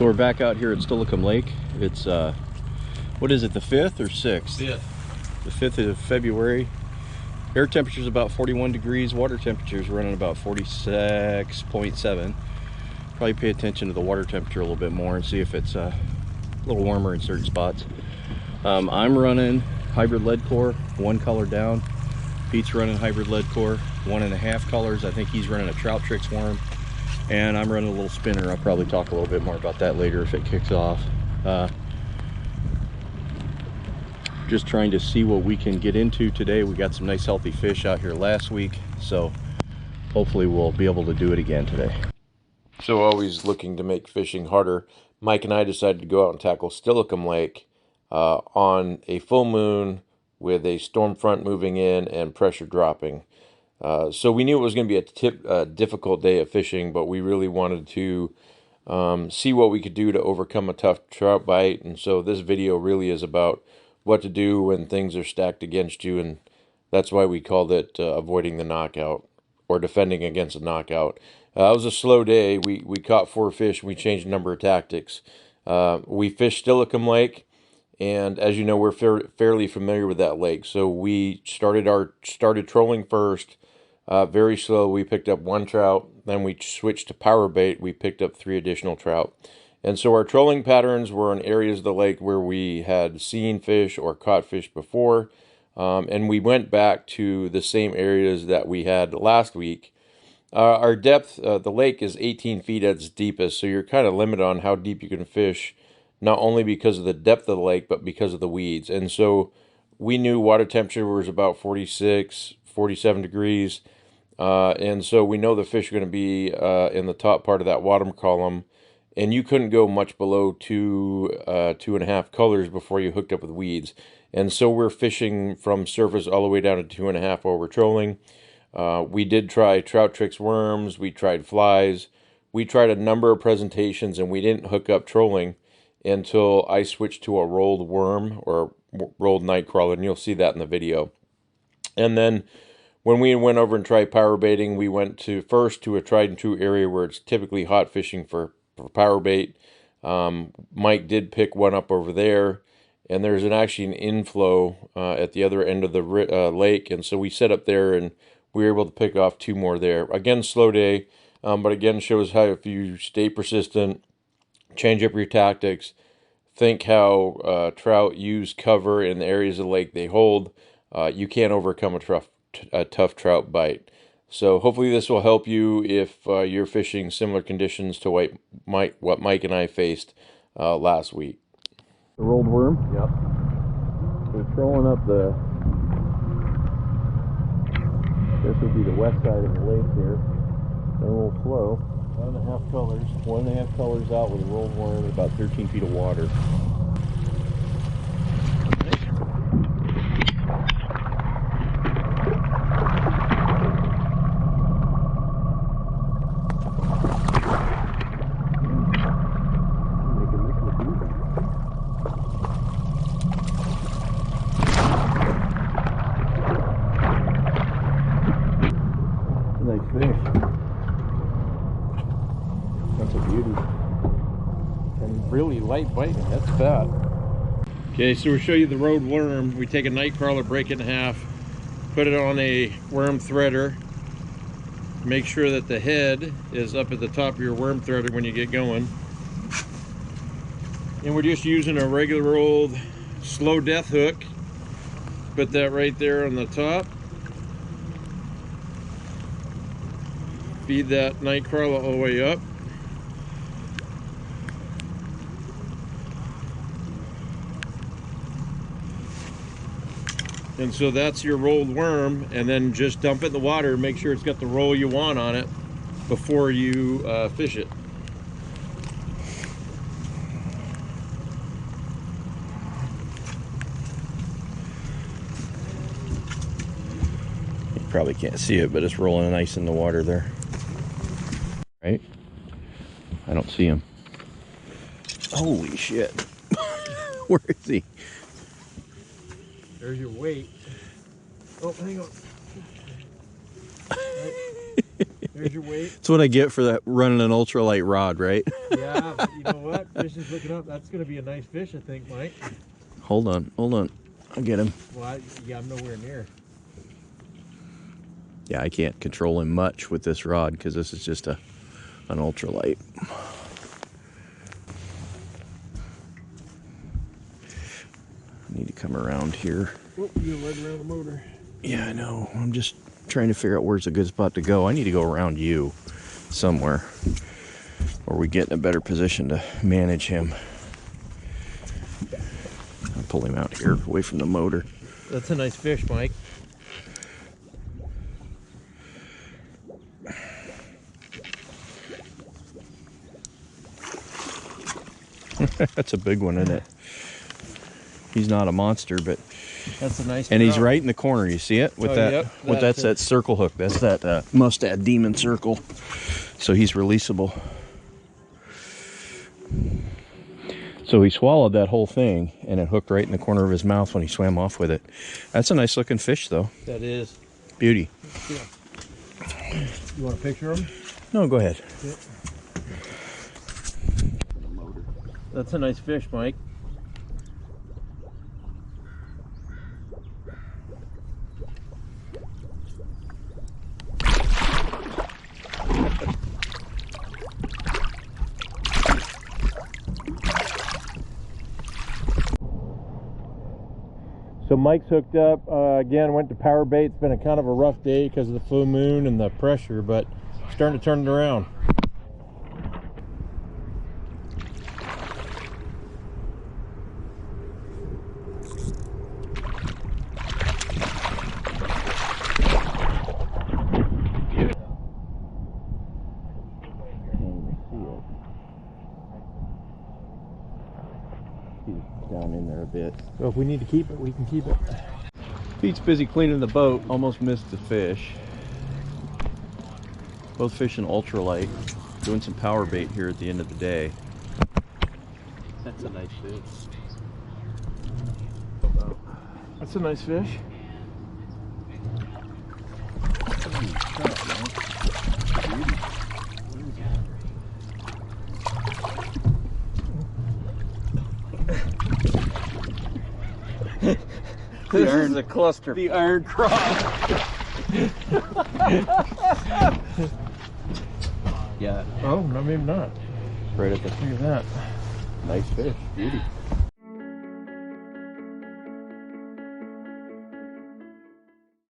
So we're back out here at Stillicum Lake. It's what is it, the 5th or 6th? 5th. The 5th of February. Air temperature is about 41 degrees. Water temperature is running about 46.7. Probably pay attention to the water temperature a little bit more and see if it's a little warmer in certain spots. I'm running hybrid lead core, 1 color down. Pete's running hybrid lead core, 1.5 colors. I think he's running a trout tricks worm. And I'm running a little spinner. I'll probably talk a little bit more about that later if it kicks off. Just trying to see what we can get into today. We got some nice healthy fish out here last week, so hopefully we'll be able to do it again today. So always looking to make fishing harder, Mike and I decided to go out and tackle Stillicum Lake on a full moon with a storm front moving in and pressure dropping. So we knew it was going to be a difficult day of fishing, but we really wanted to see what we could do to overcome a tough trout bite. And so this video really is about what to do when things are stacked against you, and that's why we called it avoiding the knockout, or defending against a knockout. It was a slow day. We caught 4 fish, and we changed a number of tactics. We fished Stillicum Lake, and as you know, we're fairly familiar with that lake. So we started trolling first. Very slow. We picked up 1 trout, then we switched to power bait. We picked up 3 additional trout. And so our trolling patterns were in areas of the lake where we had seen fish or caught fish before. And we went back to the same areas that we had last week. Our depth, the lake is 18 feet at its deepest, so you're kind of limited on how deep you can fish, not only because of the depth of the lake, but because of the weeds. And so we knew water temperature was about 46, 47 degrees. And so we know the fish are going to be in the top part of that bottom column, and you couldn't go much below 2.5 colors before you hooked up with weeds. And so we're fishing from surface all the way down to 2.5 while we're trolling. We did try trout tricks worms, we tried flies, we tried a number of presentations, and we didn't hook up trolling until I switched to a rolled worm or rolled night crawler, and you'll see that in the video. And then when we went over and tried power baiting, we went first to a tried and true area where it's typically hot fishing for power bait. Mike did pick one up over there, and there's actually an inflow at the other end of the lake, and so we set up there and we were able to pick off 2 more there. Again, slow day, but again shows how if you stay persistent, change up your tactics, think how trout use cover in the areas of the lake they hold, you can't overcome a tough trout bite. So hopefully this will help you if you're fishing similar conditions to what Mike and I faced last week. The rolled worm? Yep. We're throwing up this would be the west side of the lake here. Then a little slow. 1.5 colors. 1.5 colors out with a rolled worm at about 13 feet of water. Nice fish. That's a beauty. And really light biting, that's fat. Okay, so we'll show you the road worm. We take a night crawler, break it in half, put it on a worm threader. Make sure that the head is up at the top of your worm threader when you get going. And we're just using a regular old slow death hook. Put that right there on the top. Feed that night crawler all the way up. And so that's your rolled worm, and then just dump it in the water, make sure it's got the roll you want on it before you fish it. You probably can't see it, but it's rolling nice in the water there. Right? I don't see him. Holy shit. Where is he? There's your weight. Oh, hang on. There There's your weight. That's what I get for that running an ultralight rod, right? Yeah, but you know what? Fish is looking up. That's going to be a nice fish, I think, Mike. Hold on. I'll get him. Well, yeah, I'm nowhere near. Yeah, I can't control him much with this rod because this is just an ultralight. I need to come around here. Oh, you're right around the motor. Yeah, I know. I'm just trying to figure out where's a good spot to go. I need to go around you somewhere where we get in a better position to manage him. I'll pull him out here away from the motor. That's a nice fish, Mike. That's a big one, isn't it? He's not a monster, but that's a nice. And he's right in the corner. You see it with that? Yep, that's that circle hook. That's that Mustad Demon circle. So he's releasable. So he swallowed that whole thing, and it hooked right in the corner of his mouth when he swam off with it. That's a nice looking fish, though. That is. Beauty. Yeah. You want a picture of him? No, go ahead. Yeah. That's a nice fish, Mike. So Mike's hooked up. Again, went to power bait. It's been a kind of a rough day because of the full moon and the pressure, but starting to turn it around. Down in there a bit. So if we need to keep it, we can keep it. Pete's busy cleaning the boat. Almost missed the fish. Both fishing ultralight. Doing some power bait here at the end of the day. That's a nice fish. That's a nice fish. This is a cluster. The iron cross. Yeah. Oh, no, maybe not. Right at the. Look at that. Nice fish. Beauty.